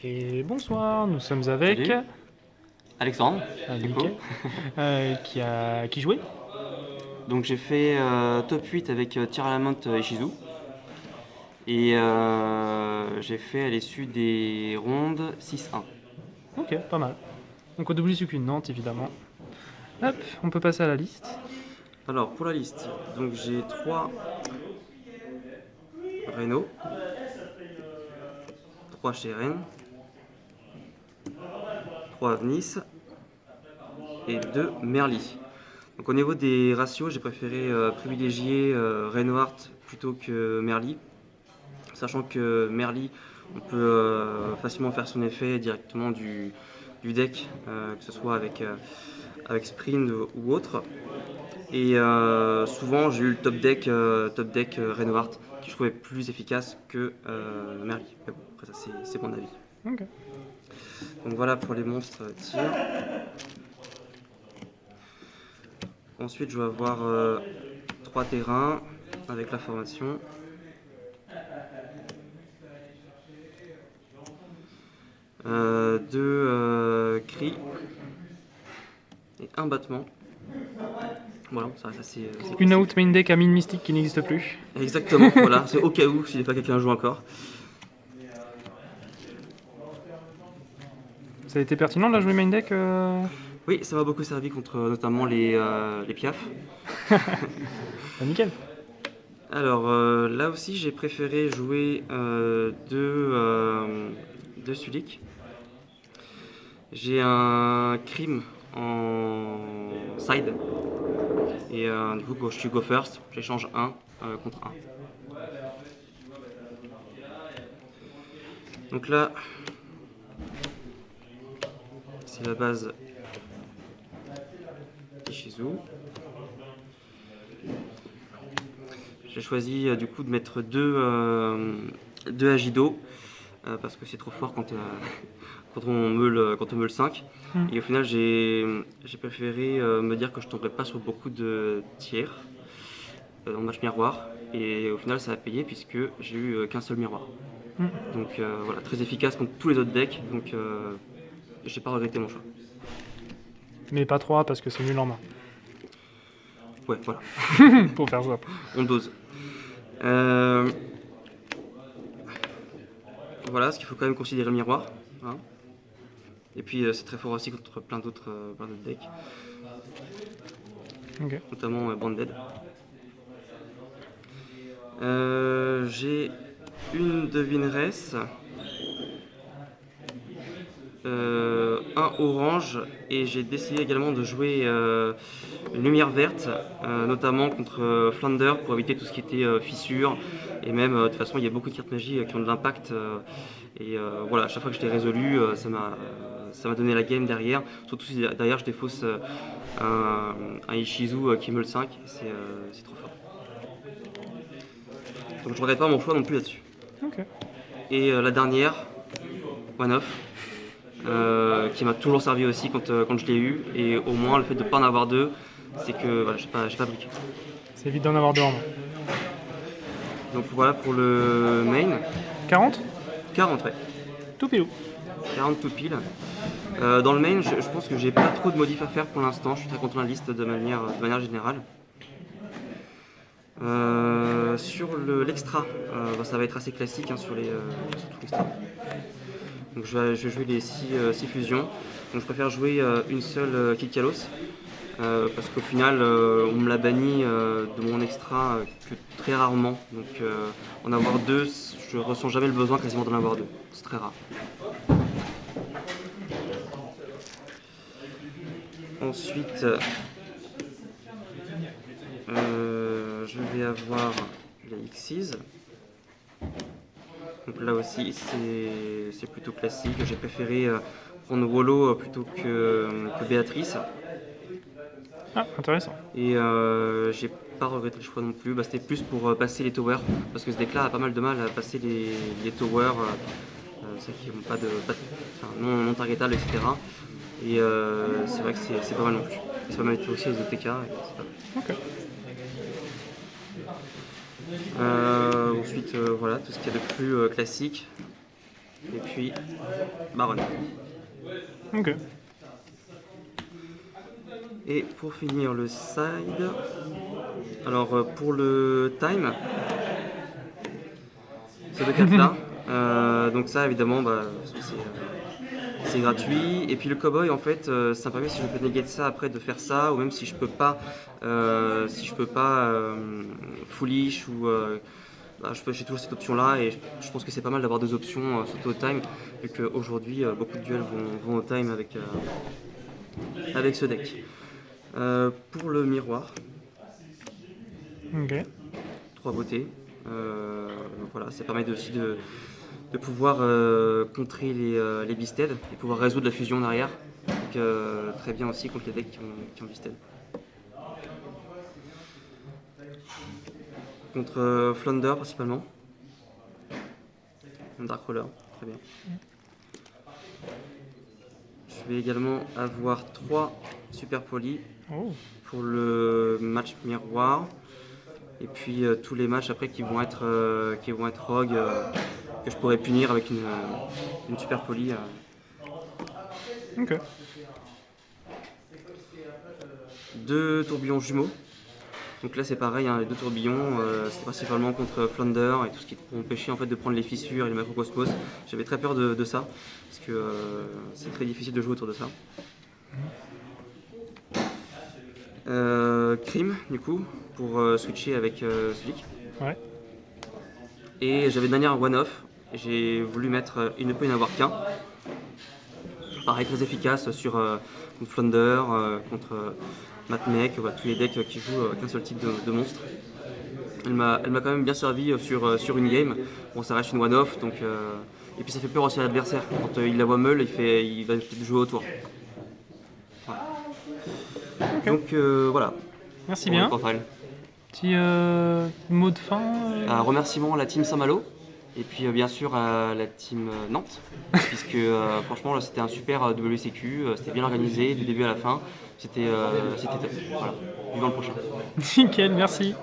Et bonsoir, nous sommes avec Salut, Alexandre, du coup. Nickel, qui jouait. Donc j'ai fait top 8 avec tir à la menthe Ishizu. Et j'ai fait à l'issue des rondes 6-1. Ok, pas mal. Donc on oublie celui de Nantes, évidemment. Hop, on peut passer à la liste. Alors pour la liste, donc j'ai 3 Renault, 3 chez Rennes, 3 Nice et 2 Merly. Donc au niveau des ratios, j'ai préféré privilégier Reinhardt plutôt que Merly, sachant que Merly, on peut facilement faire son effet directement du deck, que ce soit avec Sprint ou autre. Et souvent j'ai eu le top deck Reinhardt qui je trouvais plus efficace que Merly. Mais bon, après ça c'est mon avis. Ok. Donc voilà pour les monstres tir. Ensuite je vais avoir 3 terrains avec la formation. Deux cris et un battement. Voilà, ça reste assez Une classique. out main deck à mine mystique qui n'existe plus. Exactement, voilà, c'est au cas où si pas quelqu'un joue encore. Ça a été pertinent de la jouer main deck Oui, ça m'a beaucoup servi contre notamment les piafs. Nickel. Alors là aussi j'ai préféré jouer deux Sulik. J'ai un crime en side et du coup quand je suis go first, j'échange un contre un. Donc là c'est la base Ishizu. J'ai choisi du coup de mettre deux Agido parce que c'est trop fort quand on meule le 5. Et au final, j'ai préféré me dire que je ne tomberais pas sur beaucoup de tiers en match miroir. Et au final, ça a payé puisque j'ai eu qu'un seul miroir. Donc voilà, très efficace contre tous les autres decks. Donc j'ai pas regretté mon choix. Mais pas 3 parce que c'est nul en main. Ouais, voilà, Pour faire ça. on dose. Euh, voilà, ce qu'il faut quand même considérer le miroir. Hein. Et puis c'est très fort aussi contre plein d'autres decks, Ok. notamment Branded. J'ai une devineresse, un orange, et j'ai décidé également de jouer une lumière verte, notamment contre Flounder pour éviter tout ce qui était fissure. Et même, de toute façon, il y a beaucoup de cartes magie qui ont de l'impact. Et voilà, à chaque fois que je l'ai résolu, ça m'a donné la game derrière. Surtout si derrière je défausse un Ishizu qui me le 5, c'est trop fort. Donc je regrette pas mon choix non plus là-dessus. Ok. Et la dernière, One Off, qui m'a toujours servi aussi quand je l'ai eu. Et au moins, le fait de ne pas en avoir deux, c'est que voilà, j'ai pas briqué. C'est vite d'en avoir deux en main. Donc voilà pour le main. 40. 40, ouais. Tout pilou. 40 tout pile. Dans le main, je pense que j'ai pas trop de modifs à faire pour l'instant. Je suis très content de la liste de manière générale. Sur l'extra, ça va être assez classique sur tout l'extra. Donc je vais jouer les 6 fusions. Donc je préfère jouer une seule Kid Kalos. Parce qu'au final, on me l'a banni de mon extra que très rarement. Donc en avoir deux, je ressens jamais le besoin quasiment d'en avoir deux. C'est très rare. Ensuite, je vais avoir les Xyz. Donc là aussi, c'est plutôt classique. J'ai préféré prendre Wolo plutôt que Béatrice. Ah, intéressant. Et j'ai pas regretté le choix non plus. C'était plus pour passer les towers. Parce que ce deck là a pas mal de mal à passer les towers, ceux qui n'ont enfin, non targetables, etc. Et c'est vrai que c'est pas mal non plus. Et ça va mettre aussi les OTK. Ok. Ensuite, voilà, tout ce qu'il y a de plus classique. et puis Baron. Ok. Et pour finir le side, alors pour le time, ces deux cartes là, donc ça évidemment c'est gratuit. Et puis le cowboy en fait ça me permet si je peux negate ça après de faire ça, ou même si je peux pas foolish ou j'ai toujours cette option là, et je pense que c'est pas mal d'avoir deux options, surtout au time, vu qu'aujourd'hui beaucoup de duels vont au time avec ce deck. Pour le miroir, Ok. 3 beautés. Donc voilà, ça permet aussi de pouvoir contrer les Beasted et pouvoir résoudre la fusion derrière. Donc très bien aussi contre les decks qui ont Beasted. Contre Flounder principalement. Darkroller, très bien. Je vais également avoir 3 super polis Oh. pour le match miroir. Et puis tous les matchs après qui vont être rogue, que je pourrais punir avec une super poly. Ok. 2 tourbillons jumeaux. Donc là c'est pareil, hein, les 2 tourbillons, c'est principalement contre Flounder et tout ce qui peut empêcher en fait de prendre les fissures et les macrocosmos. J'avais très peur de ça, parce que c'est très difficile de jouer autour de ça. Crime du coup, pour switcher avec Sulik. Ouais. Et j'avais de manière one-off, et j'ai voulu mettre il ne peut y en avoir qu'un. Pareil, très efficace sur contre Flounder, contre Matmek, tous les decks qui jouent qu'un seul type de monstre. Elle m'a quand même bien servi sur une game. Bon, ça reste une one-off, donc et puis ça fait peur aussi à l'adversaire. Quand il la voit meule, il va peut-être jouer autour. Voilà. Ok. Donc voilà. Merci pour le bien. profile. Petit mot de fin. Un remerciement à la team Saint-Malo, et puis bien sûr à la team Nantes, puisque franchement là, c'était un super WCQ, c'était bien organisé du début à la fin, c'était top. Voilà, vivant le prochain. Nickel, merci.